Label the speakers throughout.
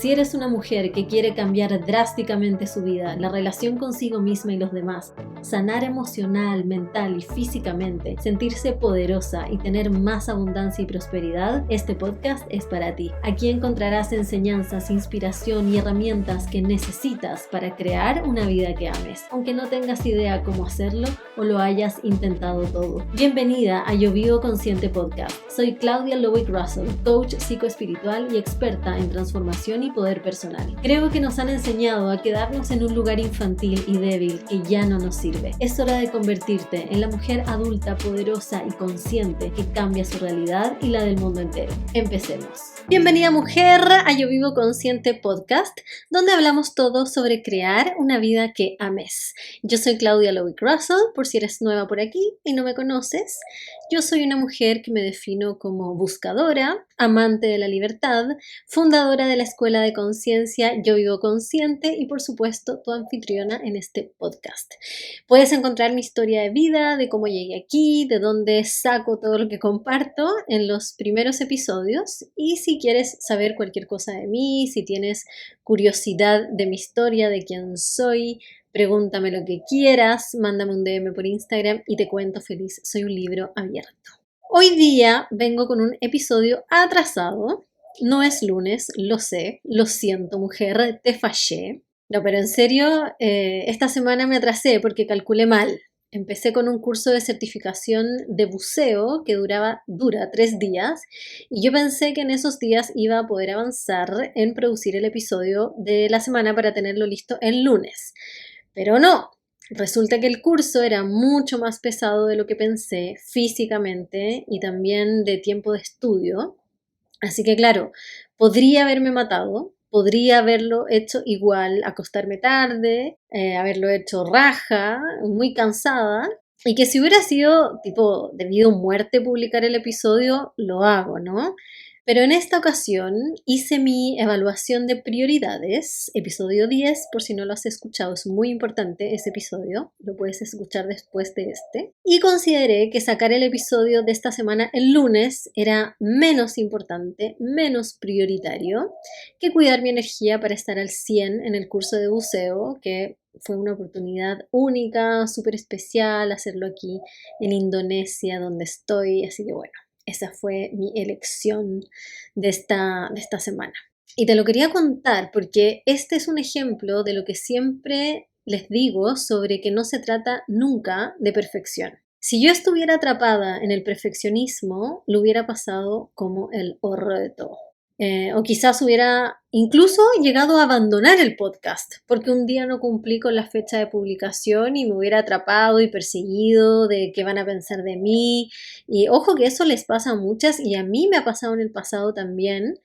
Speaker 1: Si eres una mujer que quiere cambiar drásticamente su vida, la relación consigo misma y los demás, sanar emocional, mental y físicamente, sentirse poderosa y tener más abundancia y prosperidad, este podcast es para ti. Aquí encontrarás enseñanzas, inspiración y herramientas que necesitas para crear una vida que ames, aunque no tengas idea cómo hacerlo o lo hayas intentado todo. Bienvenida a Yo Vivo Consciente Podcast. Soy Claudia Lowick Russell, coach psicoespiritual y experta en transformación y poder personal. Creo que nos han enseñado a quedarnos en un lugar infantil y débil que ya no nos sirve. Es hora de convertirte en la mujer adulta, poderosa y consciente que cambia su realidad y la del mundo entero. Empecemos. Bienvenida mujer a Yo Vivo Consciente Podcast, donde hablamos todo sobre crear una vida que ames. Yo soy Claudia Lowick Russell, por si eres nueva por aquí y no me conoces. Yo soy una mujer que me defino como buscadora, amante de la libertad, fundadora de la Escuela de Conciencia Yo Vivo Consciente y por supuesto tu anfitriona en este podcast. Puedes encontrar mi historia de vida, de cómo llegué aquí, de dónde saco todo lo que comparto en los primeros episodios, y si quieres saber cualquier cosa de mí, si tienes curiosidad de mi historia, de quién soy, pregúntame lo que quieras, mándame un DM por Instagram y te cuento feliz. Soy un libro abierto. Hoy día vengo con un episodio atrasado. No es lunes, lo sé, lo siento mujer, te fallé. No, pero en serio, esta semana me atrasé porque calculé mal. Empecé con un curso de certificación de buceo que dura 3 días y yo pensé que en esos días iba a poder avanzar en producir el episodio de la semana para tenerlo listo el lunes. Pero no, resulta que el curso era mucho más pesado de lo que pensé físicamente y también de tiempo de estudio. Así que claro, podría haberme matado, podría haberlo hecho igual, acostarme tarde, haberlo hecho raja, muy cansada, y que si hubiera sido tipo debido a muerte publicar el episodio, lo hago, ¿no? Pero en esta ocasión hice mi evaluación de prioridades, episodio 10, por si no lo has escuchado, es muy importante ese episodio, lo puedes escuchar después de este. Y consideré que sacar el episodio de esta semana el lunes era menos importante, menos prioritario, que cuidar mi energía para estar al 100 en el curso de buceo, que fue una oportunidad única, súper especial, hacerlo aquí en Indonesia, donde estoy, así que bueno. Esa fue mi elección de esta semana. Y te lo quería contar porque este es un ejemplo de lo que siempre les digo sobre que no se trata nunca de perfección. Si yo estuviera atrapada en el perfeccionismo, lo hubiera pasado como el orto. O quizás hubiera incluso llegado a abandonar el podcast porque un día no cumplí con la fecha de publicación y me hubiera atrapado y perseguido de qué van a pensar de mí. Y ojo que eso les pasa a muchas y a mí me ha pasado en el pasado también,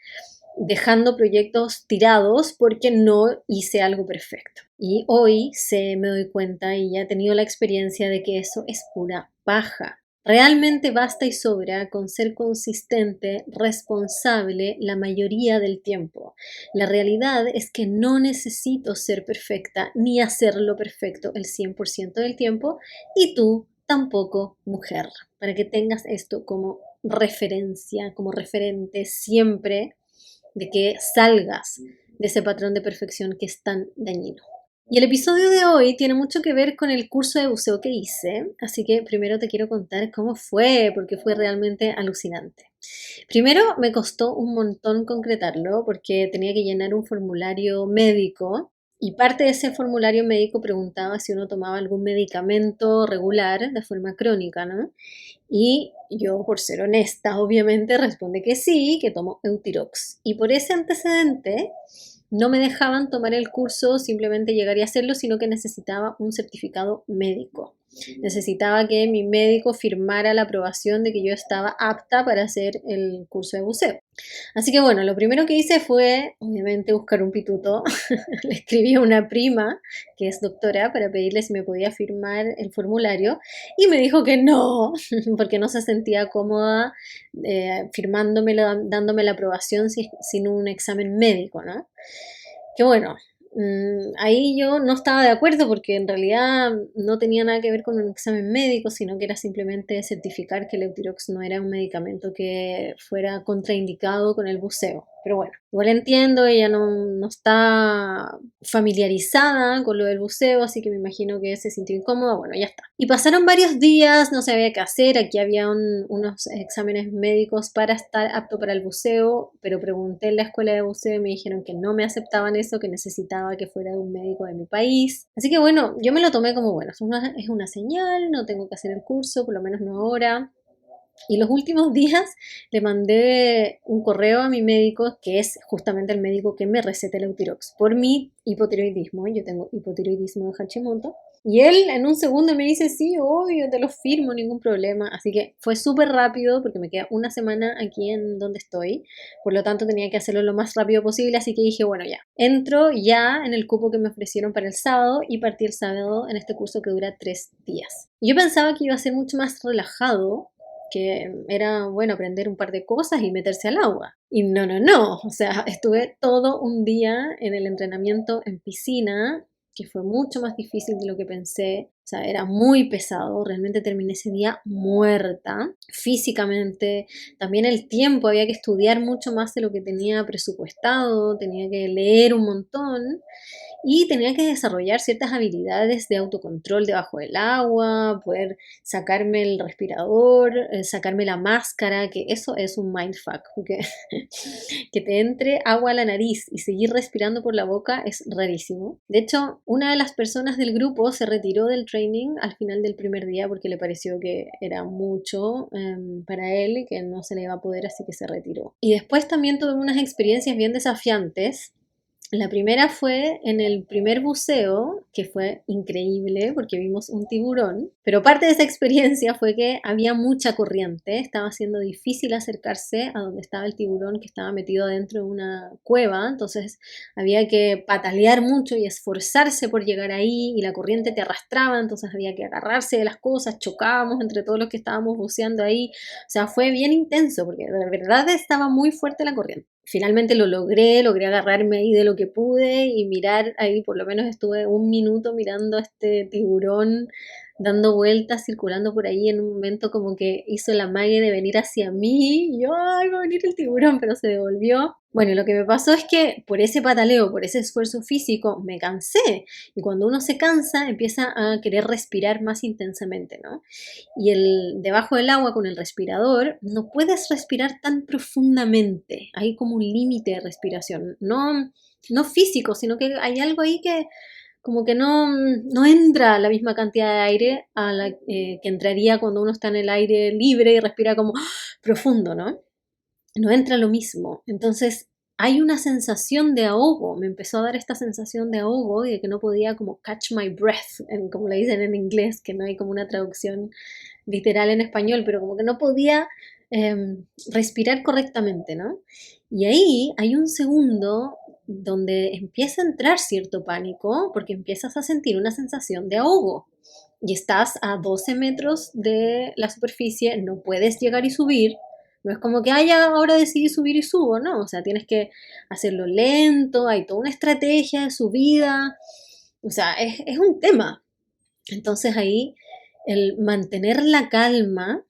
Speaker 1: dejando proyectos tirados porque no hice algo perfecto. Y hoy me doy cuenta y ya he tenido la experiencia de que eso es pura paja. Realmente basta y sobra con ser consistente, responsable la mayoría del tiempo. La realidad es que no necesito ser perfecta ni hacerlo perfecto el 100% del tiempo y tú tampoco, mujer, para que tengas esto como referencia, como referente siempre de que salgas de ese patrón de perfección que es tan dañino. Y el episodio de hoy tiene mucho que ver con el curso de buceo que hice, así que primero te quiero contar cómo fue, porque fue realmente alucinante. Primero me costó un montón concretarlo porque tenía que llenar un formulario médico y parte de ese formulario médico preguntaba si uno tomaba algún medicamento regular de forma crónica, ¿no? Y yo, por ser honesta, obviamente respondí que sí, que tomo Eutirox. Y por ese antecedente no me dejaban tomar el curso, simplemente llegar y hacerlo, sino que necesitaba un certificado médico. Necesitaba que mi médico firmara la aprobación de que yo estaba apta para hacer el curso de buceo. Así que bueno, lo primero que hice fue, obviamente, buscar un pituto. Le escribí a una prima, que es doctora, para pedirle si me podía firmar el formulario y me dijo que no, porque no se sentía cómoda firmándomelo, dándome la aprobación sin un examen médico, ¿no? Que bueno, ahí yo no estaba de acuerdo porque en realidad no tenía nada que ver con un examen médico, sino que era simplemente certificar que el Eutirox no era un medicamento que fuera contraindicado con el buceo. Pero bueno, igual entiendo, ella no está familiarizada con lo del buceo, así que me imagino que se sintió incómoda, bueno, ya está. Y pasaron varios días, no sabía qué hacer, aquí había unos exámenes médicos para estar apto para el buceo, pero pregunté en la escuela de buceo y me dijeron que no me aceptaban eso, que necesitaba que fuera de un médico de mi país. Así que bueno, yo me lo tomé como, bueno, es una señal, no tengo que hacer el curso, por lo menos no ahora. Y los últimos días le mandé un correo a mi médico, que es justamente el médico que me receta el Eutirox, por mi hipotiroidismo. Yo tengo hipotiroidismo de Hashimoto. Y él en un segundo me dice, sí, obvio, te lo firmo, ningún problema. Así que fue súper rápido porque me queda una semana aquí en donde estoy. Por lo tanto tenía que hacerlo lo más rápido posible. Así que dije, bueno, ya, entro ya en el cupo que me ofrecieron para el sábado y partí el sábado en este curso que dura 3 días. Yo pensaba que iba a ser mucho más relajado, que era, bueno, aprender un par de cosas y meterse al agua. Y no, o sea, estuve todo un día en el entrenamiento en piscina, que fue mucho más difícil de lo que pensé. O sea, era muy pesado, realmente terminé ese día muerta físicamente. También el tiempo, había que estudiar mucho más de lo que tenía presupuestado, tenía que leer un montón y tenía que desarrollar ciertas habilidades de autocontrol debajo del agua, poder sacarme el respirador, sacarme la máscara, que eso es un mindfuck, porque que te entre agua a la nariz y seguir respirando por la boca es rarísimo. De hecho, una de las personas del grupo se retiró del training al final del primer día porque le pareció que era mucho para él y que no se le iba a poder, así que se retiró. Y después también tuve unas experiencias bien desafiantes. La primera fue en el primer buceo, que fue increíble porque vimos un tiburón, pero parte de esa experiencia fue que había mucha corriente, estaba siendo difícil acercarse a donde estaba el tiburón que estaba metido dentro de una cueva, entonces había que patalear mucho y esforzarse por llegar ahí y la corriente te arrastraba, entonces había que agarrarse de las cosas, chocábamos entre todos los que estábamos buceando ahí, o sea, fue bien intenso porque de verdad estaba muy fuerte la corriente. Finalmente lo logré agarrarme ahí de lo que pude y mirar ahí, por lo menos estuve un minuto mirando a este tiburón dando vueltas, circulando por ahí, en un momento como que hizo la magia de venir hacia mí, y yo, ay, va a venir el tiburón, pero se devolvió. Bueno, lo que me pasó es que por ese pataleo, por ese esfuerzo físico, me cansé, y cuando uno se cansa empieza a querer respirar más intensamente, ¿no? Y debajo del agua con el respirador no puedes respirar tan profundamente, hay como un límite de respiración, no físico, sino que hay algo ahí que como que no entra la misma cantidad de aire que entraría cuando uno está en el aire libre y respira como profundo, ¿no? No entra lo mismo. Entonces hay una sensación de ahogo, me empezó a dar esta sensación de ahogo y de que no podía como catch my breath, como le dicen en inglés, que no hay como una traducción literal en español, pero como que no podía respirar correctamente, ¿no? Y ahí hay un segundo donde empieza a entrar cierto pánico porque empiezas a sentir una sensación de ahogo y estás a 12 metros de la superficie, no puedes llegar y subir. No es como que, ya, ahora decidí subir y subo, ¿no? O sea, tienes que hacerlo lento, hay toda una estrategia de subida, o sea, es un tema. Entonces ahí el mantener la calma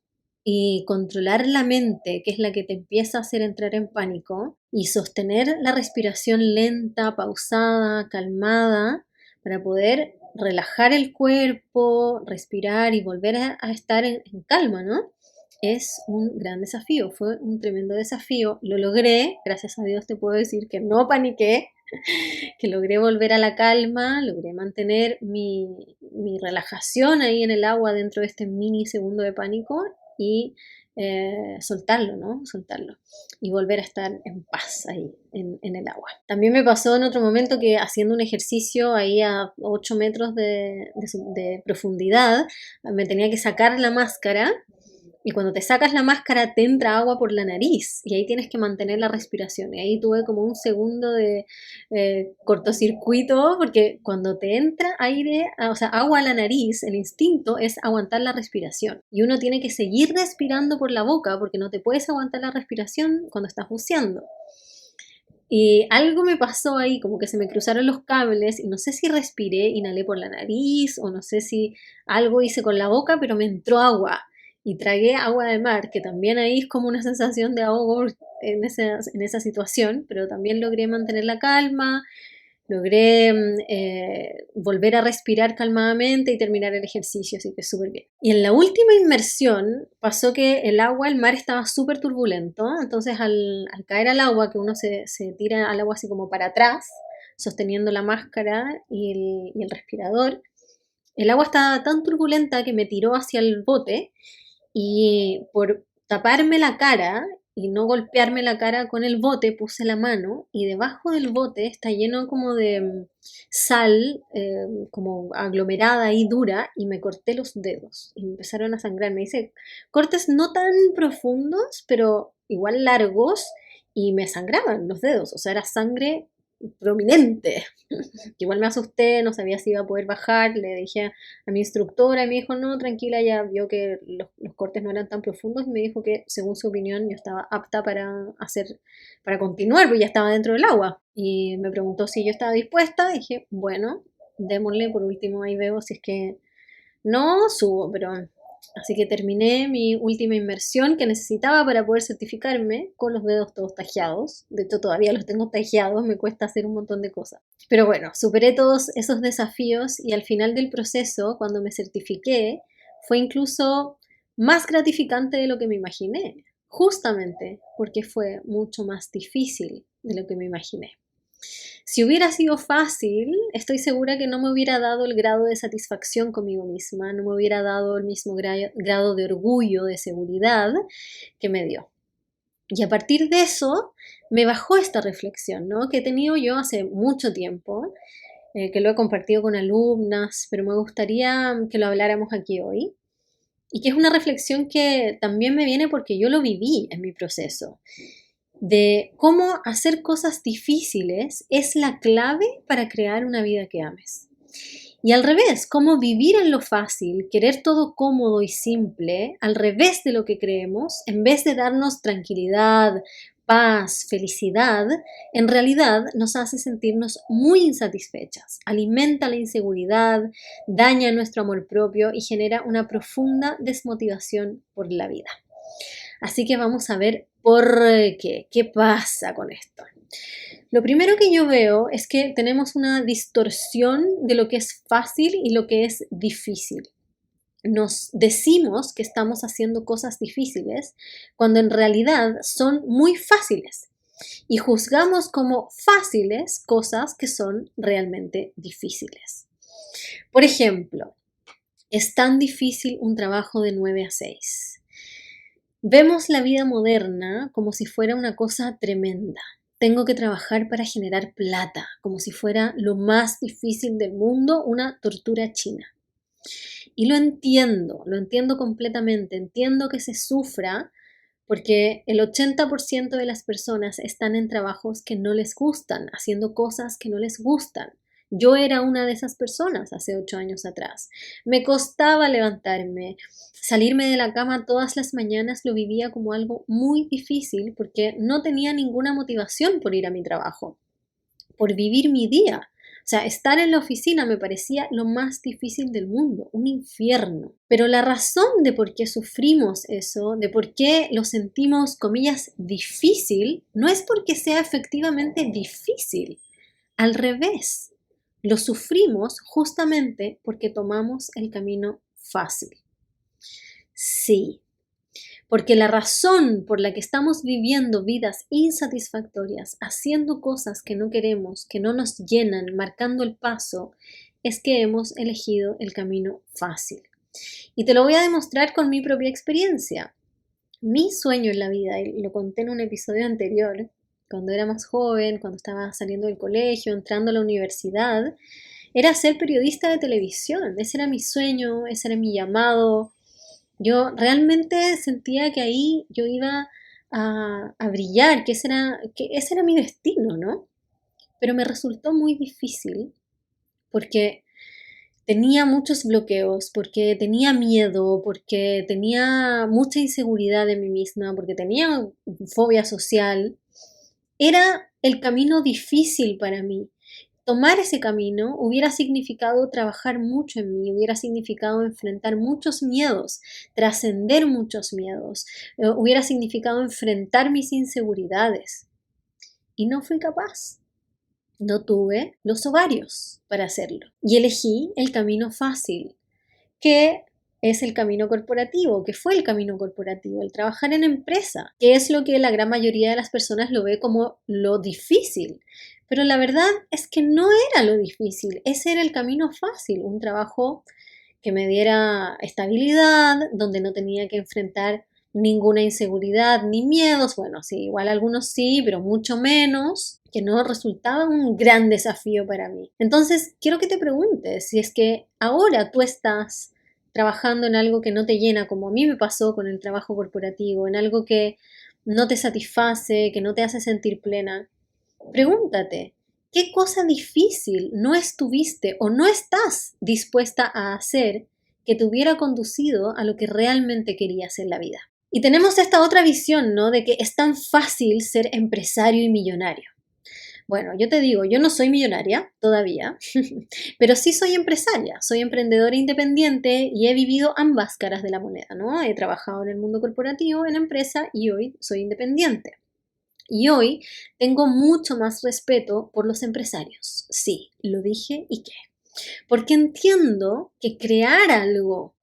Speaker 1: y controlar la mente, que es la que te empieza a hacer entrar en pánico, y sostener la respiración lenta, pausada, calmada, para poder relajar el cuerpo, respirar y volver a estar en calma, ¿no? Es un gran desafío, fue un tremendo desafío, lo logré, gracias a Dios te puedo decir que no paniqué, que logré volver a la calma, logré mantener mi relajación ahí en el agua dentro de este mini segundo de pánico y soltarlo, ¿no? Soltarlo y volver a estar en paz ahí en el agua. También me pasó en otro momento que haciendo un ejercicio ahí a 8 metros de profundidad, me tenía que sacar la máscara. Y cuando te sacas la máscara te entra agua por la nariz y ahí tienes que mantener la respiración. Y ahí tuve como un segundo de cortocircuito porque cuando te entra aire, o sea, agua a la nariz, el instinto es aguantar la respiración. Y uno tiene que seguir respirando por la boca porque no te puedes aguantar la respiración cuando estás buceando. Y algo me pasó ahí, como que se me cruzaron los cables y no sé si respiré, inhalé por la nariz o no sé si algo hice con la boca, pero me entró agua. y tragué agua de mar, que también ahí es como una sensación de ahogo en esa situación, pero también logré mantener la calma, logré volver a respirar calmadamente y terminar el ejercicio, así que súper bien. Y en la última inmersión pasó que el mar estaba súper turbulento, entonces al caer al agua, que uno se tira al agua así como para atrás, sosteniendo la máscara y el respirador, el agua estaba tan turbulenta que me tiró hacia el bote y por taparme la cara y no golpearme la cara con el bote, puse la mano y debajo del bote está lleno como de sal, como aglomerada y dura, y me corté los dedos y me empezaron a sangrar. Me hice cortes no tan profundos, pero igual largos, y me sangraban los dedos, o sea, era sangre prominente. Igual me asusté, no sabía si iba a poder bajar, le dije a mi instructora y me dijo, no, tranquila, ya vio que los cortes no eran tan profundos y me dijo que según su opinión yo estaba apta para continuar, porque ya estaba dentro del agua. Y me preguntó si yo estaba dispuesta, y dije, bueno, démosle, por último ahí veo si es que no subo, pero así que terminé mi última inmersión que necesitaba para poder certificarme con los dedos todos tajeados. De hecho, todavía los tengo tajeados, me cuesta hacer un montón de cosas. Pero bueno, superé todos esos desafíos y al final del proceso, cuando me certifiqué, fue incluso más gratificante de lo que me imaginé, justamente porque fue mucho más difícil de lo que me imaginé. Si hubiera sido fácil, estoy segura que no me hubiera dado el grado de satisfacción conmigo misma, no me hubiera dado el mismo grado de orgullo, de seguridad que me dio. Y a partir de eso me bajó esta reflexión, ¿no? Que he tenido yo hace mucho tiempo, que lo he compartido con alumnas, pero me gustaría que lo habláramos aquí hoy. Y que es una reflexión que también me viene porque yo lo viví en mi proceso, de cómo hacer cosas difíciles es la clave para crear una vida que ames. Y al revés, cómo vivir en lo fácil, querer todo cómodo y simple, al revés de lo que creemos, en vez de darnos tranquilidad, paz, felicidad, en realidad nos hace sentirnos muy insatisfechas, alimenta la inseguridad, daña nuestro amor propio y genera una profunda desmotivación por la vida. Así que vamos a ver por qué pasa con esto. Lo primero que yo veo es que tenemos una distorsión de lo que es fácil y lo que es difícil. Nos decimos que estamos haciendo cosas difíciles cuando en realidad son muy fáciles y juzgamos como fáciles cosas que son realmente difíciles. Por ejemplo, es tan difícil un trabajo de 9 a 6. Vemos la vida moderna como si fuera una cosa tremenda. Tengo que trabajar para generar plata, como si fuera lo más difícil del mundo, una tortura china. Y lo entiendo completamente, entiendo que se sufra porque el 80% de las personas están en trabajos que no les gustan, haciendo cosas que no les gustan. Yo era una de esas personas hace 8 años atrás. Me costaba levantarme, salirme de la cama todas las mañanas lo vivía como algo muy difícil porque no tenía ninguna motivación por ir a mi trabajo, por vivir mi día. O sea, estar en la oficina me parecía lo más difícil del mundo, un infierno. Pero la razón de por qué sufrimos eso, de por qué lo sentimos, comillas, difícil, no es porque sea efectivamente difícil. Al revés, lo sufrimos justamente porque tomamos el camino fácil. Sí, porque la razón por la que estamos viviendo vidas insatisfactorias, haciendo cosas que no queremos, que no nos llenan, marcando el paso, es que hemos elegido el camino fácil. Y te lo voy a demostrar con mi propia experiencia. Mi sueño en la vida, y lo conté en un episodio anterior, cuando era más joven, cuando estaba saliendo del colegio, entrando a la universidad, era ser periodista de televisión. Ese era mi sueño, ese era mi llamado. Yo realmente sentía que ahí yo iba a brillar, que ese era mi destino, ¿no? Pero me resultó muy difícil porque tenía muchos bloqueos, porque tenía miedo, porque tenía mucha inseguridad de mí misma, porque tenía fobia social. Era el camino difícil para mí. tomar ese camino hubiera significado trabajar mucho en mí, hubiera significado enfrentar muchos miedos, trascender muchos miedos, hubiera significado enfrentar mis inseguridades. Y no fui capaz. No tuve los ovarios para hacerlo. Y elegí el camino fácil, que es el camino corporativo, que fue el camino corporativo, el trabajar en empresa, que es lo que la gran mayoría de las personas lo ve como lo difícil. Pero la verdad es que no era lo difícil, ese era el camino fácil, un trabajo que me diera estabilidad, donde no tenía que enfrentar ninguna inseguridad ni miedos, bueno, sí, igual algunos sí, pero mucho menos, que no resultaba un gran desafío para mí. Entonces, quiero que te preguntes si es que ahora tú estás trabajando en algo que no te llena, como a mí me pasó con el trabajo corporativo, en algo que no te satisface, que no te hace sentir plena. Pregúntate, ¿qué cosa difícil no estuviste o no estás dispuesta a hacer que te hubiera conducido a lo que realmente querías en la vida? Y tenemos esta otra visión, ¿no? De que es tan fácil ser empresario y millonario. Bueno, yo te digo, yo no soy millonaria todavía, pero sí soy empresaria, soy emprendedora independiente y he vivido ambas caras de la moneda, ¿no? He trabajado en el mundo corporativo, en empresa y hoy soy independiente. Y hoy tengo mucho más respeto por los empresarios. Sí, lo dije y qué. Porque entiendo que crear algo,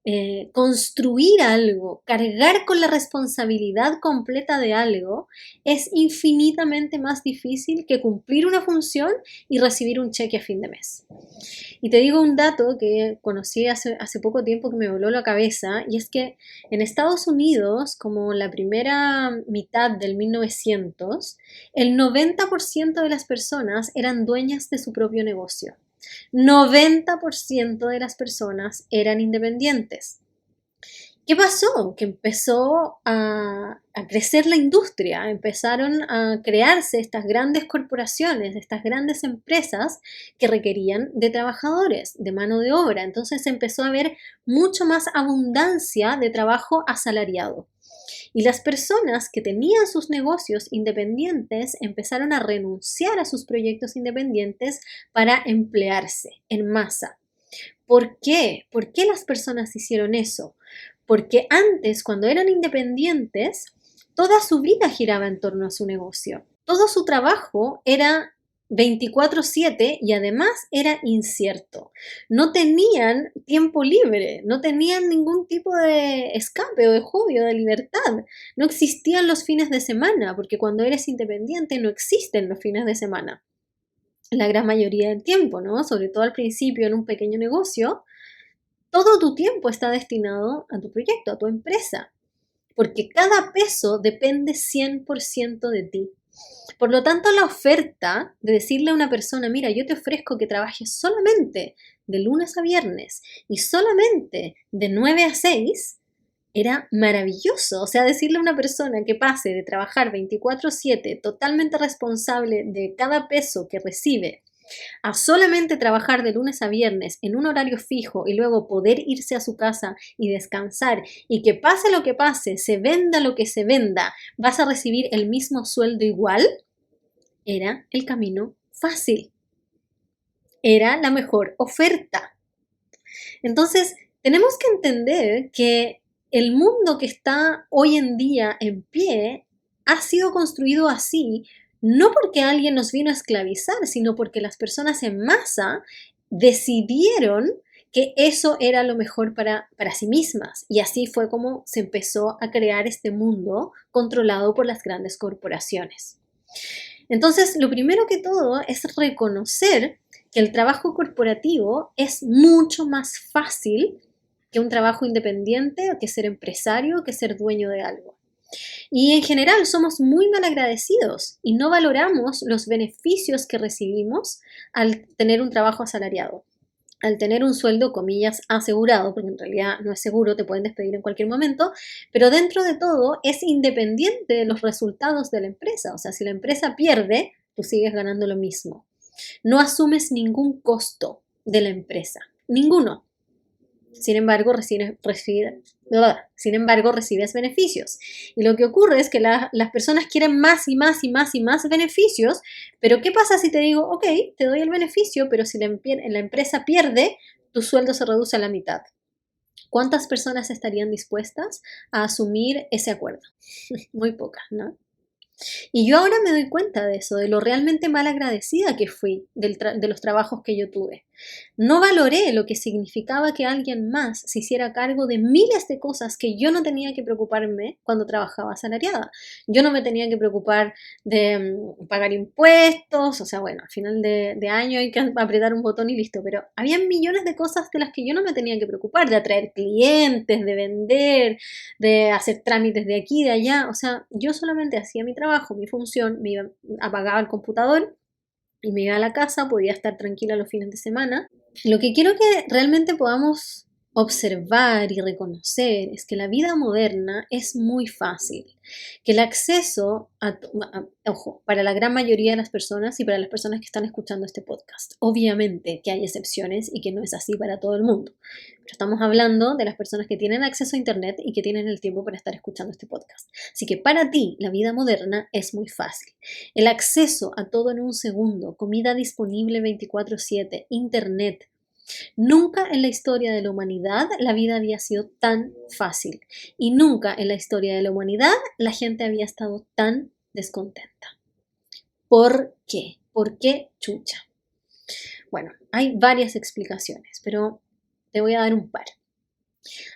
Speaker 1: construir algo, cargar con la responsabilidad completa de algo es infinitamente más difícil que cumplir una función y recibir un cheque a fin de mes. Y te digo un dato que conocí hace poco tiempo que me voló la cabeza, y es que en Estados Unidos, como la primera mitad del 1900, el 90% de las personas eran dueñas de su propio negocio. 90% de las personas eran independientes. ¿Qué pasó? Que empezó a crecer la industria, empezaron a crearse estas grandes corporaciones, estas grandes empresas que requerían de trabajadores, de mano de obra. Entonces empezó a haber mucho más abundancia de trabajo asalariado. Y las personas que tenían sus negocios independientes empezaron a renunciar a sus proyectos independientes para emplearse en masa. ¿Por qué? ¿Por qué las personas hicieron eso? Porque antes, cuando eran independientes, toda su vida giraba en torno a su negocio. Todo su trabajo era 24/7 y además era incierto. No tenían tiempo libre, no tenían ningún tipo de escape o de hobby o de libertad. No existían los fines de semana, porque cuando eres independiente no existen los fines de semana. La gran mayoría del tiempo, ¿no? Sobre todo al principio en un pequeño negocio, todo tu tiempo está destinado a tu proyecto, a tu empresa, porque cada peso depende 100% de ti. Por lo tanto, la oferta de decirle a una persona, mira, yo te ofrezco que trabajes solamente de lunes a viernes y solamente de 9 a 6, era maravilloso. O sea, decirle a una persona que pase de trabajar 24/7, totalmente responsable de cada peso que recibe, a solamente trabajar de lunes a viernes en un horario fijo y luego poder irse a su casa y descansar y que pase lo que pase, se venda lo que se venda, vas a recibir el mismo sueldo igual, era el camino fácil. Era la mejor oferta. Entonces, tenemos que entender que el mundo que está hoy en día en pie ha sido construido así, no porque alguien nos vino a esclavizar, sino porque las personas en masa decidieron que eso era lo mejor para sí mismas. Y así fue como se empezó a crear este mundo controlado por las grandes corporaciones. Entonces, lo primero que todo es reconocer que el trabajo corporativo es mucho más fácil que un trabajo independiente, que ser empresario, que ser dueño de algo. Y en general somos muy mal agradecidos y no valoramos los beneficios que recibimos al tener un trabajo asalariado, al tener un sueldo, comillas, asegurado, porque en realidad no es seguro, te pueden despedir en cualquier momento, pero dentro de todo es independiente de los resultados de la empresa. O sea, si la empresa pierde, tú sigues ganando lo mismo. No asumes ningún costo de la empresa, ninguno. Sin embargo, recibes beneficios. Y lo que ocurre es que las personas quieren más y más y más y más beneficios, pero ¿qué pasa si te digo, ok, te doy el beneficio, pero si la empresa pierde, tu sueldo se reduce a la mitad? ¿Cuántas personas estarían dispuestas a asumir ese acuerdo? Muy pocas, ¿no? Y yo ahora me doy cuenta de eso, de lo realmente mal agradecida que fui de los trabajos que yo tuve. No valoré lo que significaba que alguien más se hiciera cargo de miles de cosas que yo no tenía que preocuparme cuando trabajaba asalariada. Yo no me tenía que preocupar de pagar impuestos, o sea, bueno, al final de año hay que apretar un botón y listo, pero había millones de cosas de las que yo no me tenía que preocupar, de atraer clientes, de vender, de hacer trámites de aquí y de allá. O sea, yo solamente hacía mi trabajo, mi función, apagaba el computador y me iba a la casa, podía estar tranquila los fines de semana. Lo que quiero que realmente podamos observar y reconocer es que la vida moderna es muy fácil, que el acceso ojo, para la gran mayoría de las personas y para las personas que están escuchando este podcast, obviamente que hay excepciones y que no es así para todo el mundo, pero estamos hablando de las personas que tienen acceso a internet y que tienen el tiempo para estar escuchando este podcast. Así que para ti la vida moderna es muy fácil. El acceso a todo en un segundo, comida disponible 24/7, internet. Nunca en la historia de la humanidad la vida había sido tan fácil y nunca en la historia de la humanidad la gente había estado tan descontenta. ¿Por qué? ¿Por qué chucha? Bueno, hay varias explicaciones, pero te voy a dar un par.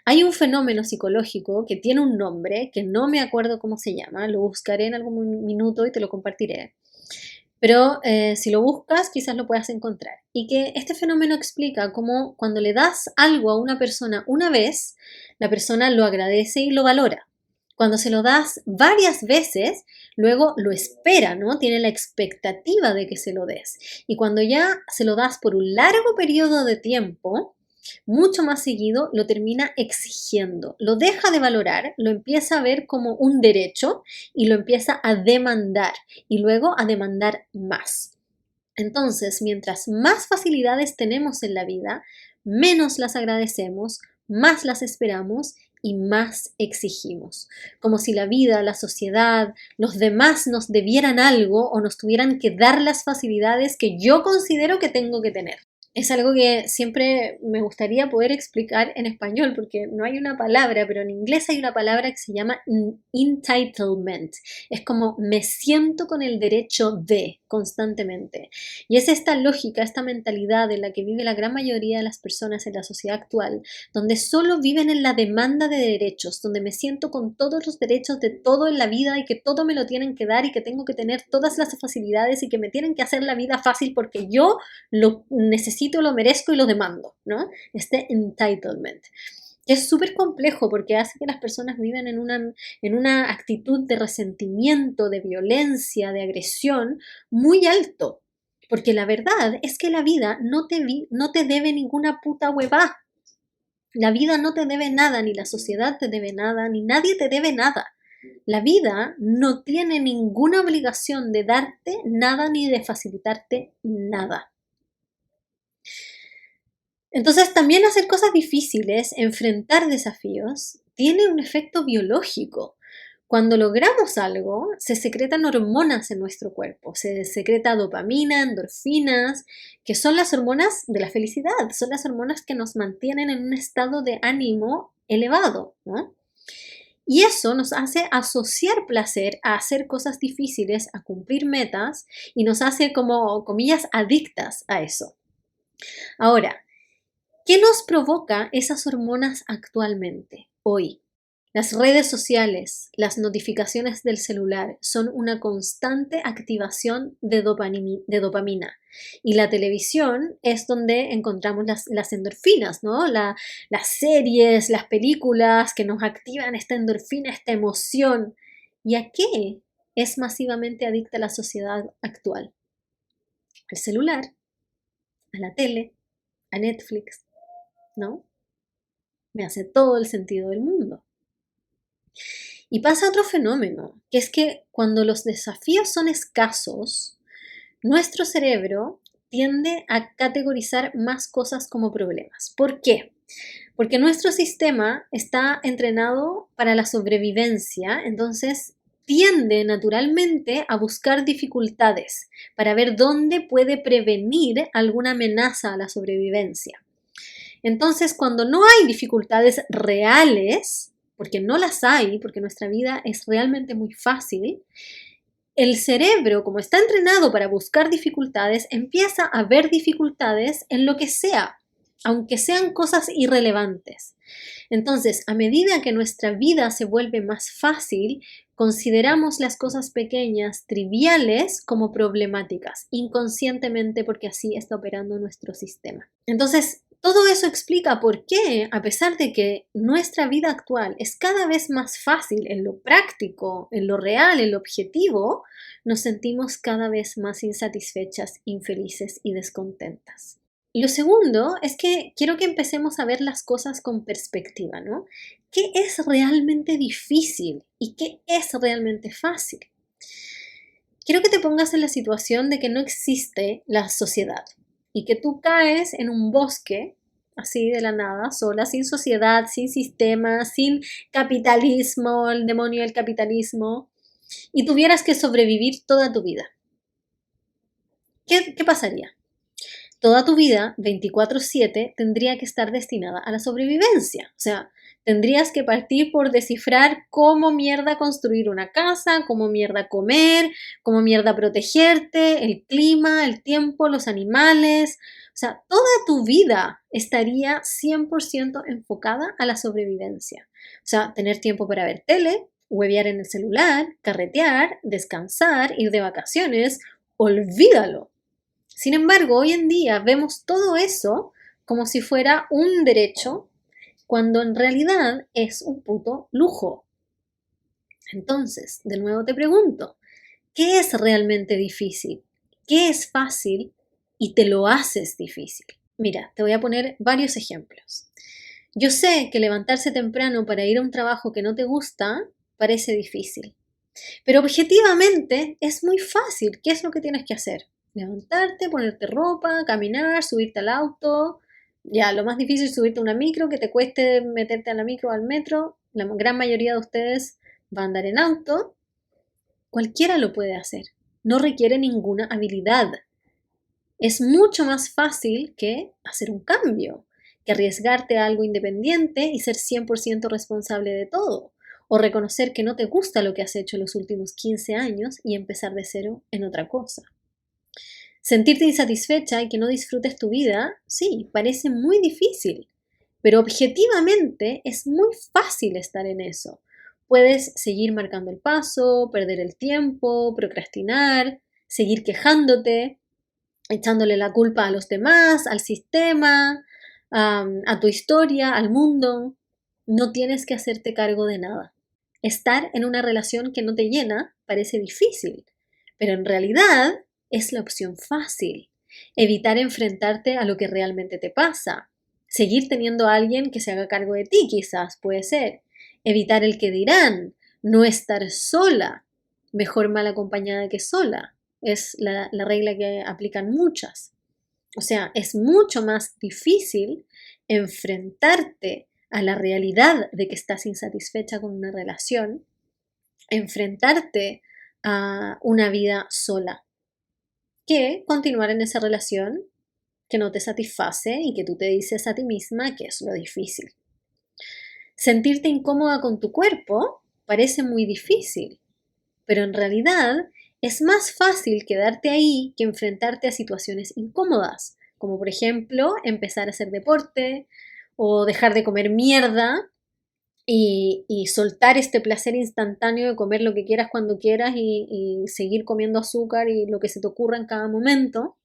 Speaker 1: Hay un fenómeno psicológico que tiene un nombre que no me acuerdo cómo se llama, lo buscaré en algún minuto y te lo compartiré. Pero si lo buscas, quizás lo puedas encontrar. Y que este fenómeno explica cómo cuando le das algo a una persona una vez, la persona lo agradece y lo valora. Cuando se lo das varias veces, luego lo espera, ¿no? Tiene la expectativa de que se lo des. Y cuando ya se lo das por un largo periodo de tiempo, mucho más seguido, lo termina exigiendo, lo deja de valorar, lo empieza a ver como un derecho y lo empieza a demandar y luego a demandar más. Entonces, mientras más facilidades tenemos en la vida, menos las agradecemos, más las esperamos y más exigimos. Como si la vida, la sociedad, los demás nos debieran algo o nos tuvieran que dar las facilidades que yo considero que tengo que tener. Es algo que siempre me gustaría poder explicar en español porque no hay una palabra, pero en inglés hay una palabra que se llama entitlement. Es como me siento con el derecho de constantemente. Y es esta lógica, esta mentalidad en la que vive la gran mayoría de las personas en la sociedad actual, donde solo viven en la demanda de derechos, donde me siento con todos los derechos de todo en la vida y que todo me lo tienen que dar y que tengo que tener todas las facilidades y que me tienen que hacer la vida fácil porque yo lo necesito, lo merezco y lo demando, ¿no? Este entitlement. Es súper complejo porque hace que las personas vivan en una actitud de resentimiento, de violencia, de agresión muy alto. Porque la verdad es que la vida no te debe ninguna puta huevá. La vida no te debe nada, ni la sociedad te debe nada, ni nadie te debe nada. La vida no tiene ninguna obligación de darte nada ni de facilitarte nada. Entonces, también hacer cosas difíciles, enfrentar desafíos, tiene un efecto biológico. Cuando logramos algo, se secretan hormonas en nuestro cuerpo, se secreta dopamina, endorfinas, que son las hormonas de la felicidad, son las hormonas que nos mantienen en un estado de ánimo elevado, ¿no? Y eso nos hace asociar placer a hacer cosas difíciles, a cumplir metas, y nos hace como, comillas, adictas a eso. Ahora, ¿qué nos provoca esas hormonas actualmente, hoy? Las redes sociales, las notificaciones del celular son una constante activación de dopamina. Y la televisión es donde encontramos las endorfinas, ¿no? Las series, las películas que nos activan esta endorfina, esta emoción. ¿Y a qué es masivamente adicta la sociedad actual? Al celular, a la tele, a Netflix, ¿no? Me hace todo el sentido del mundo. Y pasa otro fenómeno, que es que cuando los desafíos son escasos, nuestro cerebro tiende a categorizar más cosas como problemas. ¿Por qué? Porque nuestro sistema está entrenado para la sobrevivencia, entonces tiende naturalmente a buscar dificultades para ver dónde puede prevenir alguna amenaza a la sobrevivencia. Entonces, cuando no hay dificultades reales, porque no las hay, porque nuestra vida es realmente muy fácil, el cerebro, como está entrenado para buscar dificultades, empieza a ver dificultades en lo que sea, aunque sean cosas irrelevantes. Entonces, a medida que nuestra vida se vuelve más fácil, consideramos las cosas pequeñas, triviales, como problemáticas, inconscientemente porque así está operando nuestro sistema. Entonces, todo eso explica por qué, a pesar de que nuestra vida actual es cada vez más fácil en lo práctico, en lo real, en lo objetivo, nos sentimos cada vez más insatisfechas, infelices y descontentas. Lo segundo es que quiero que empecemos a ver las cosas con perspectiva, ¿no? ¿Qué es realmente difícil y qué es realmente fácil? Quiero que te pongas en la situación de que no existe la sociedad y que tú caes en un bosque así de la nada, sola, sin sociedad, sin sistema, sin capitalismo, el demonio del capitalismo, y tuvieras que sobrevivir toda tu vida. ¿Qué pasaría? Toda tu vida, 24/7, tendría que estar destinada a la sobrevivencia. O sea, tendrías que partir por descifrar cómo mierda construir una casa, cómo mierda comer, cómo mierda protegerte, el clima, el tiempo, los animales. O sea, toda tu vida estaría 100% enfocada a la sobrevivencia. O sea, tener tiempo para ver tele, huevear en el celular, carretear, descansar, ir de vacaciones, olvídalo. Sin embargo, hoy en día vemos todo eso como si fuera un derecho, cuando en realidad es un puto lujo. Entonces, de nuevo te pregunto, ¿qué es realmente difícil? ¿Qué es fácil y te lo haces difícil? Mira, te voy a poner varios ejemplos. Yo sé que levantarse temprano para ir a un trabajo que no te gusta parece difícil, pero objetivamente es muy fácil. ¿Qué es lo que tienes que hacer? Levantarte, ponerte ropa, caminar, subirte al auto. Ya, lo más difícil es subirte a una micro, que te cueste meterte a la micro o al metro. La gran mayoría de ustedes va a andar en auto. Cualquiera lo puede hacer. No requiere ninguna habilidad. Es mucho más fácil que hacer un cambio, que arriesgarte a algo independiente y ser 100% responsable de todo. O reconocer que no te gusta lo que has hecho los últimos 15 años y empezar de cero en otra cosa. Sentirte insatisfecha y que no disfrutes tu vida, sí, parece muy difícil, pero objetivamente es muy fácil estar en eso. Puedes seguir marcando el paso, perder el tiempo, procrastinar, seguir quejándote, echándole la culpa a los demás, al sistema, a tu historia, al mundo. No tienes que hacerte cargo de nada. Estar en una relación que no te llena parece difícil, pero en realidad es la opción fácil. Evitar enfrentarte a lo que realmente te pasa. Seguir teniendo a alguien que se haga cargo de ti, quizás, puede ser. Evitar el que dirán. No estar sola. Mejor mal acompañada que sola. Es la regla que aplican muchas. O sea, es mucho más difícil enfrentarte a la realidad de que estás insatisfecha con una relación, enfrentarte a una vida sola, que continuar en esa relación que no te satisface y que tú te dices a ti misma que es lo difícil. Sentirte incómoda con tu cuerpo parece muy difícil, pero en realidad es más fácil quedarte ahí que enfrentarte a situaciones incómodas, como por ejemplo empezar a hacer deporte o dejar de comer mierda y soltar este placer instantáneo de comer lo que quieras cuando quieras y seguir comiendo azúcar y lo que se te ocurra en cada momento.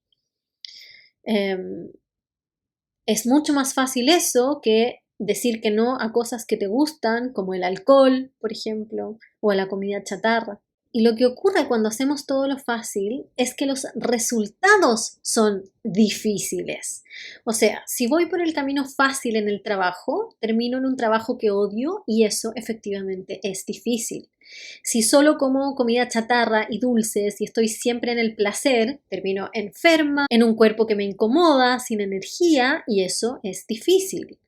Speaker 1: Es mucho más fácil eso que decir que no a cosas que te gustan, como el alcohol, por ejemplo, o a la comida chatarra. Y lo que ocurre cuando hacemos todo lo fácil es que los resultados son difíciles. O sea, si voy por el camino fácil en el trabajo, termino en un trabajo que odio y eso efectivamente es difícil. Si solo como comida chatarra y dulces y estoy siempre en el placer, termino enferma, en un cuerpo que me incomoda, sin energía y eso es difícil.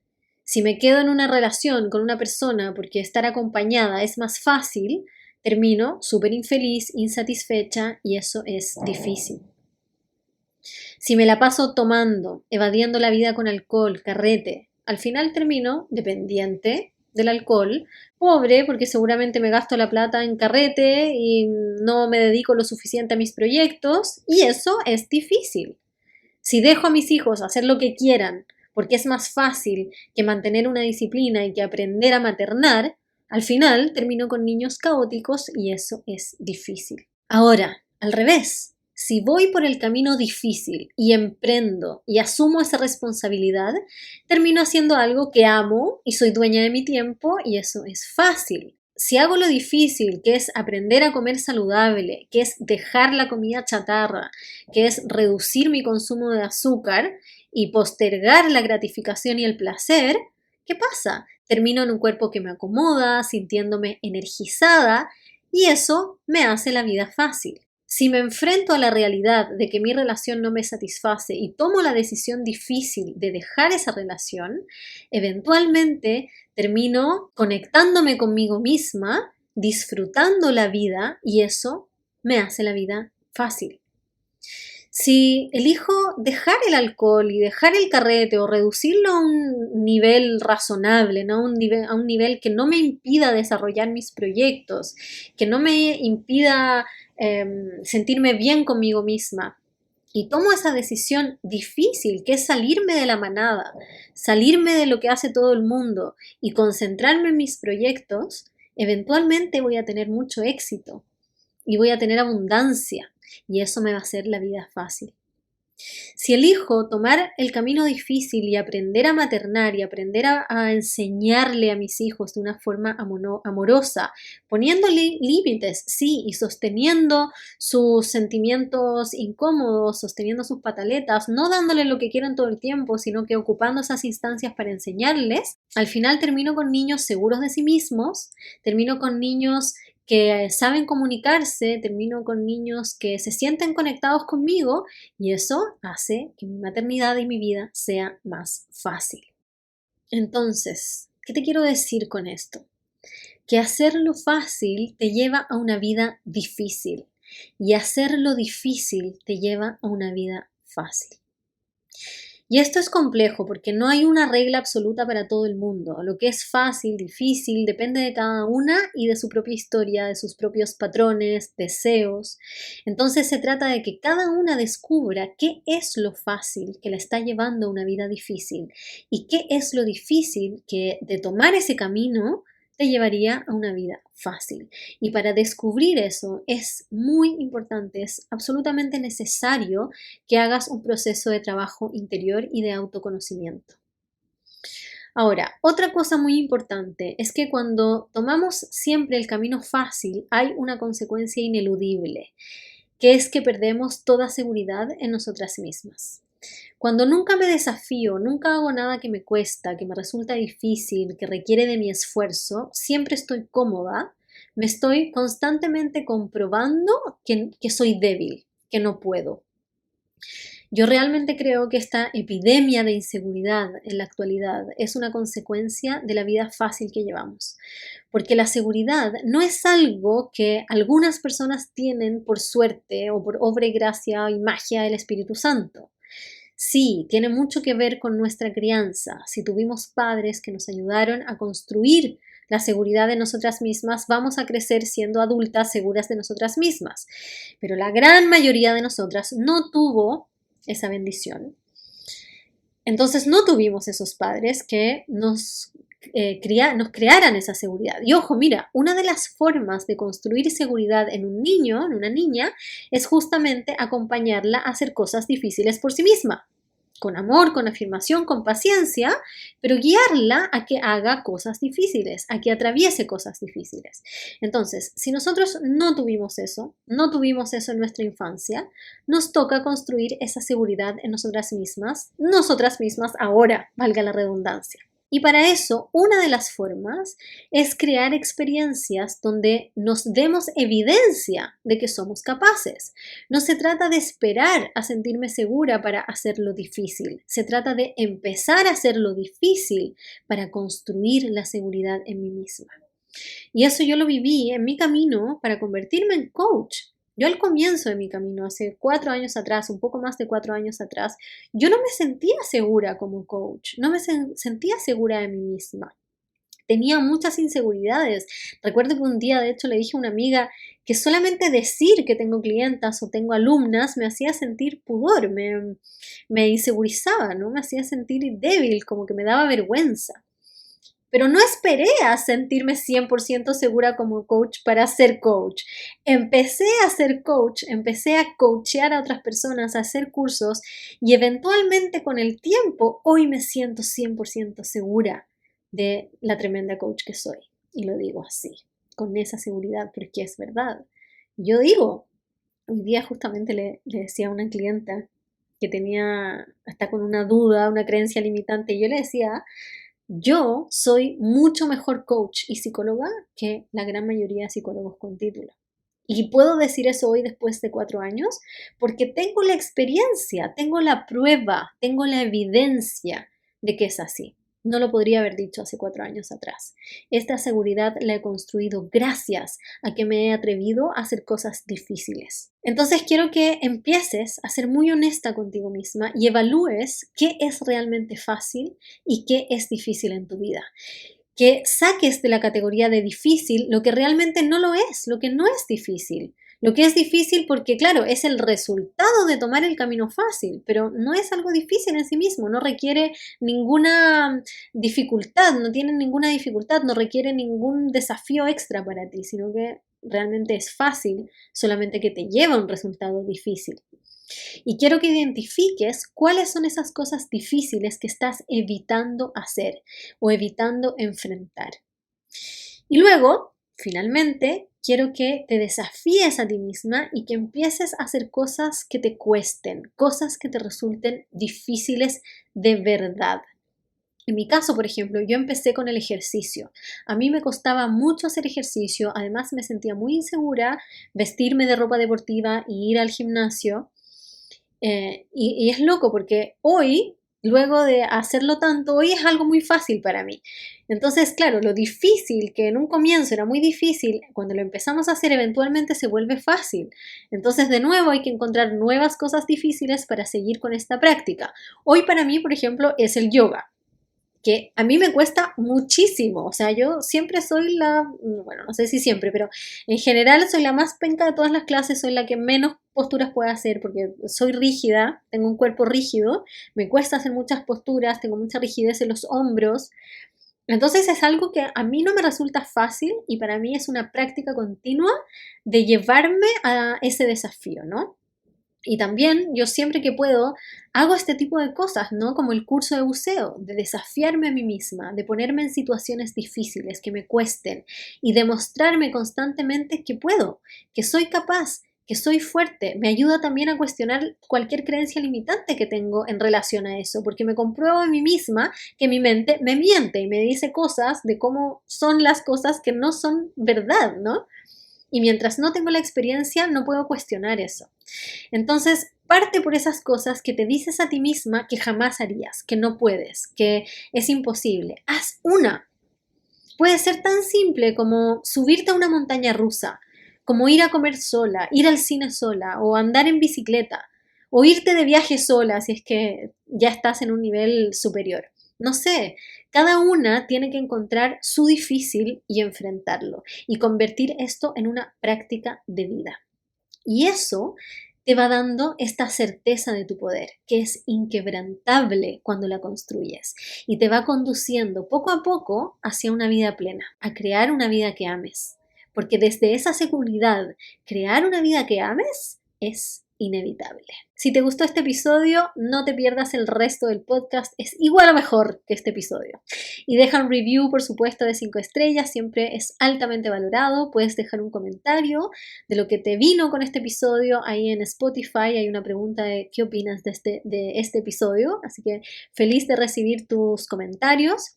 Speaker 1: Si me quedo en una relación con una persona porque estar acompañada es más fácil, termino súper infeliz, insatisfecha y eso es difícil. Si me la paso tomando, evadiendo la vida con alcohol, carrete, al final termino dependiente del alcohol, pobre porque seguramente me gasto la plata en carrete y no me dedico lo suficiente a mis proyectos y eso es difícil. Si dejo a mis hijos hacer lo que quieran porque es más fácil que mantener una disciplina y que aprender a maternar, al final termino con niños caóticos y eso es difícil. Ahora, al revés, si voy por el camino difícil y emprendo y asumo esa responsabilidad, termino haciendo algo que amo y soy dueña de mi tiempo y eso es fácil. Si hago lo difícil, que es aprender a comer saludable, que es dejar la comida chatarra, que es reducir mi consumo de azúcar y postergar la gratificación y el placer, ¿qué pasa? Termino en un cuerpo que me acomoda, sintiéndome energizada y eso me hace la vida fácil. Si me enfrento a la realidad de que mi relación no me satisface y tomo la decisión difícil de dejar esa relación, eventualmente termino conectándome conmigo misma, disfrutando la vida y eso me hace la vida fácil. Si elijo dejar el alcohol y dejar el carrete o reducirlo a un nivel razonable, ¿no? A un nivel que no me impida desarrollar mis proyectos, que no me impida sentirme bien conmigo misma, y tomo esa decisión difícil, que es salirme de la manada, salirme de lo que hace todo el mundo y concentrarme en mis proyectos, eventualmente voy a tener mucho éxito y voy a tener abundancia y eso me va a hacer la vida fácil. Si elijo tomar el camino difícil y aprender a maternar y aprender a enseñarle a mis hijos de una forma amorosa, poniéndole límites, sí, y sosteniendo sus sentimientos incómodos, sosteniendo sus pataletas, no dándole lo que quieran todo el tiempo, sino que ocupando esas instancias para enseñarles, al final termino con niños seguros de sí mismos, termino con niños que saben comunicarse, termino con niños que se sienten conectados conmigo y eso hace que mi maternidad y mi vida sea más fácil. Entonces, ¿qué te quiero decir con esto? Que hacerlo fácil te lleva a una vida difícil y hacerlo difícil te lleva a una vida fácil. Y esto es complejo porque no hay una regla absoluta para todo el mundo. Lo que es fácil, difícil, depende de cada una y de su propia historia, de sus propios patrones, deseos. Entonces se trata de que cada una descubra qué es lo fácil que la está llevando a una vida difícil y qué es lo difícil que de tomar ese camino te llevaría a una vida fácil. Y para descubrir eso es muy importante, es absolutamente necesario que hagas un proceso de trabajo interior y de autoconocimiento. Ahora, otra cosa muy importante es que cuando tomamos siempre el camino fácil hay una consecuencia ineludible, que es que perdemos toda seguridad en nosotras mismas. Cuando nunca me desafío, nunca hago nada que me cuesta, que me resulta difícil, que requiere de mi esfuerzo, siempre estoy cómoda, me estoy constantemente comprobando que soy débil, que no puedo. Yo realmente creo que esta epidemia de inseguridad en la actualidad es una consecuencia de la vida fácil que llevamos, porque la seguridad no es algo que algunas personas tienen por suerte o por obra y gracia y magia del Espíritu Santo. Sí, tiene mucho que ver con nuestra crianza. Si tuvimos padres que nos ayudaron a construir la seguridad de nosotras mismas, vamos a crecer siendo adultas seguras de nosotras mismas. Pero la gran mayoría de nosotras no tuvo esa bendición. Entonces no tuvimos esos padres que nos crearan esa seguridad. Y ojo, mira, una de las formas de construir seguridad en un niño, en una niña, es justamente acompañarla a hacer cosas difíciles por sí misma. Con amor, con afirmación, con paciencia, pero guiarla a que haga cosas difíciles, a que atraviese cosas difíciles. Entonces, si nosotros no tuvimos eso en nuestra infancia, nos toca construir esa seguridad en nosotras mismas ahora, valga la redundancia. Y para eso, una de las formas es crear experiencias donde nos demos evidencia de que somos capaces. No se trata de esperar a sentirme segura para hacerlo difícil. Se trata de empezar a hacerlo difícil para construir la seguridad en mí misma. Y eso yo lo viví en mi camino para convertirme en coach. Yo al comienzo de mi camino, hace 4 años atrás, un poco más de 4 años atrás, yo no me sentía segura como coach, no me sentía segura de mí misma. Tenía muchas inseguridades. Recuerdo que un día, de hecho, le dije a una amiga que solamente decir que tengo clientas o tengo alumnas me hacía sentir pudor, me insegurizaba, ¿no? Me hacía sentir débil, como que me daba vergüenza. Pero no esperé a sentirme 100% segura como coach para ser coach. Empecé a ser coach, empecé a coachear a otras personas, a hacer cursos y eventualmente con el tiempo hoy me siento 100% segura de la tremenda coach que soy. Y lo digo así, con esa seguridad, porque es verdad. Yo digo, hoy día justamente le decía a una clienta que tenía hasta con una duda, una creencia limitante, y yo le decía, yo soy mucho mejor coach y psicóloga que la gran mayoría de psicólogos con título. Y puedo decir eso hoy después de 4 años porque tengo la experiencia, tengo la prueba, tengo la evidencia de que es así. No lo podría haber dicho hace 4 años atrás. Esta seguridad la he construido gracias a que me he atrevido a hacer cosas difíciles. Entonces quiero que empieces a ser muy honesta contigo misma y evalúes qué es realmente fácil y qué es difícil en tu vida. Que saques de la categoría de difícil lo que realmente no lo es, lo que no es difícil. Lo que es difícil porque, claro, es el resultado de tomar el camino fácil, pero no es algo difícil en sí mismo, no requiere ninguna dificultad, no tiene ninguna dificultad, no requiere ningún desafío extra para ti, sino que realmente es fácil, solamente que te lleva a un resultado difícil. Y quiero que identifiques cuáles son esas cosas difíciles que estás evitando hacer o evitando enfrentar. Y luego, finalmente, quiero que te desafíes a ti misma y que empieces a hacer cosas que te cuesten, cosas que te resulten difíciles de verdad. En mi caso, por ejemplo, yo empecé con el ejercicio. A mí me costaba mucho hacer ejercicio, además me sentía muy insegura vestirme de ropa deportiva y ir al gimnasio. Y es loco porque hoy, luego de hacerlo tanto, hoy es algo muy fácil para mí. Entonces, claro, lo difícil que en un comienzo era muy difícil, cuando lo empezamos a hacer eventualmente se vuelve fácil. Entonces, de nuevo, hay que encontrar nuevas cosas difíciles para seguir con esta práctica. Hoy para mí, por ejemplo, es el yoga, que a mí me cuesta muchísimo. O sea, yo siempre soy bueno, no sé si siempre, pero en general soy la más penca de todas las clases, soy la que menos posturas puedo hacer porque soy rígida, tengo un cuerpo rígido, me cuesta hacer muchas posturas, tengo mucha rigidez en los hombros. Entonces es algo que a mí no me resulta fácil y para mí es una práctica continua de llevarme a ese desafío, ¿no? Y también yo siempre que puedo hago este tipo de cosas, ¿no? Como el curso de buceo, de desafiarme a mí misma, de ponerme en situaciones difíciles que me cuesten y demostrarme constantemente que puedo, que soy capaz, que soy fuerte. Me ayuda también a cuestionar cualquier creencia limitante que tengo en relación a eso, porque me compruebo a mí misma que mi mente me miente y me dice cosas de cómo son las cosas que no son verdad, ¿no? Y mientras no tengo la experiencia, no puedo cuestionar eso. Entonces, parte por esas cosas que te dices a ti misma que jamás harías, que no puedes, que es imposible. Haz una. Puede ser tan simple como subirte a una montaña rusa, como ir a comer sola, ir al cine sola, o andar en bicicleta, o irte de viaje sola si es que ya estás en un nivel superior. No sé, cada una tiene que encontrar su difícil y enfrentarlo y convertir esto en una práctica de vida. Y eso te va dando esta certeza de tu poder, que es inquebrantable cuando la construyes y te va conduciendo poco a poco hacia una vida plena, a crear una vida que ames. Porque desde esa seguridad, crear una vida que ames es inevitable. Si te gustó este episodio, no te pierdas el resto del podcast, es igual o mejor que este episodio. Y deja un review, por supuesto, de 5 estrellas, siempre es altamente valorado. Puedes dejar un comentario de lo que te vino con este episodio. Ahí en Spotify hay una pregunta de qué opinas de este episodio, así que feliz de recibir tus comentarios.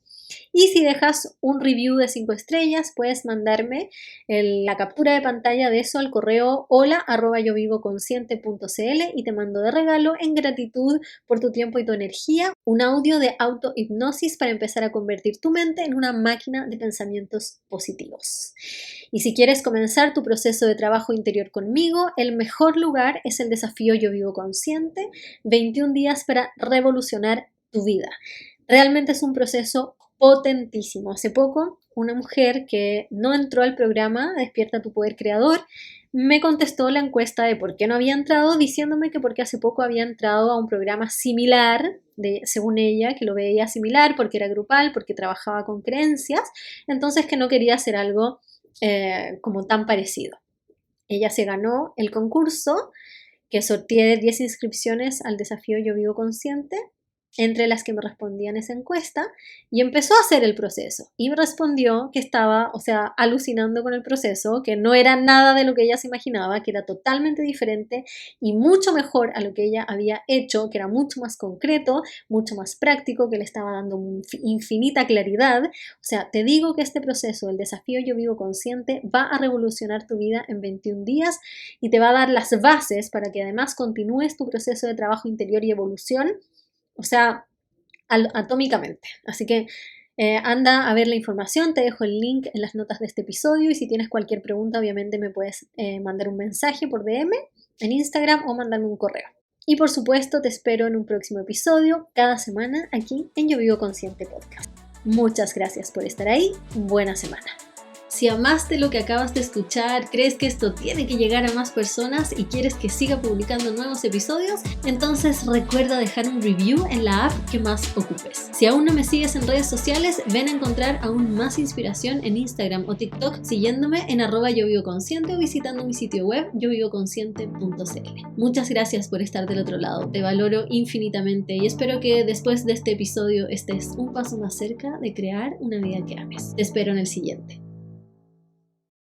Speaker 1: Y si dejas un review de 5 estrellas, puedes mandarme la captura de pantalla de eso al correo hola@yovivoconsciente.cl y te mando de regalo, en gratitud por tu tiempo y tu energía, un audio de autohipnosis para empezar a convertir tu mente en una máquina de pensamientos positivos. Y si quieres comenzar tu proceso de trabajo interior conmigo, el mejor lugar es el desafío Yo Vivo Consciente, 21 días para revolucionar tu vida. Realmente es un proceso potentísimo. Hace poco, una mujer que no entró al programa Despierta tu Poder Creador me contestó la encuesta de por qué no había entrado, diciéndome que porque hace poco había entrado a un programa similar, según ella, que lo veía similar porque era grupal, porque trabajaba con creencias, entonces que no quería hacer algo como tan parecido. Ella se ganó el concurso, que sorteé 10 inscripciones al desafío Yo Vivo Consciente, entre las que me respondían esa encuesta, y empezó a hacer el proceso. Y me respondió que estaba, alucinando con el proceso, que no era nada de lo que ella se imaginaba, que era totalmente diferente y mucho mejor a lo que ella había hecho, que era mucho más concreto, mucho más práctico, que le estaba dando infinita claridad. O sea, te digo que este proceso, el desafío Yo Vivo Consciente, va a revolucionar tu vida en 21 días y te va a dar las bases para que además continúes tu proceso de trabajo interior y evolución, atómicamente. Así que anda a ver la información, te dejo el link en las notas de este episodio, y si tienes cualquier pregunta, obviamente me puedes mandar un mensaje por DM en Instagram o mandarme un correo. Y por supuesto te espero en un próximo episodio cada semana aquí en Yo Vivo Consciente Podcast. Muchas gracias por estar ahí. Buena semana. Si amaste lo que acabas de escuchar, crees que esto tiene que llegar a más personas y quieres que siga publicando nuevos episodios, entonces recuerda dejar un review en la app que más ocupes. Si aún no me sigues en redes sociales, ven a encontrar aún más inspiración en Instagram o TikTok siguiéndome en @yovivoconsciente o visitando mi sitio web yovivoconsciente.cl. Muchas gracias por estar del otro lado, te valoro infinitamente y espero que después de este episodio estés un paso más cerca de crear una vida que ames. Te espero en el siguiente.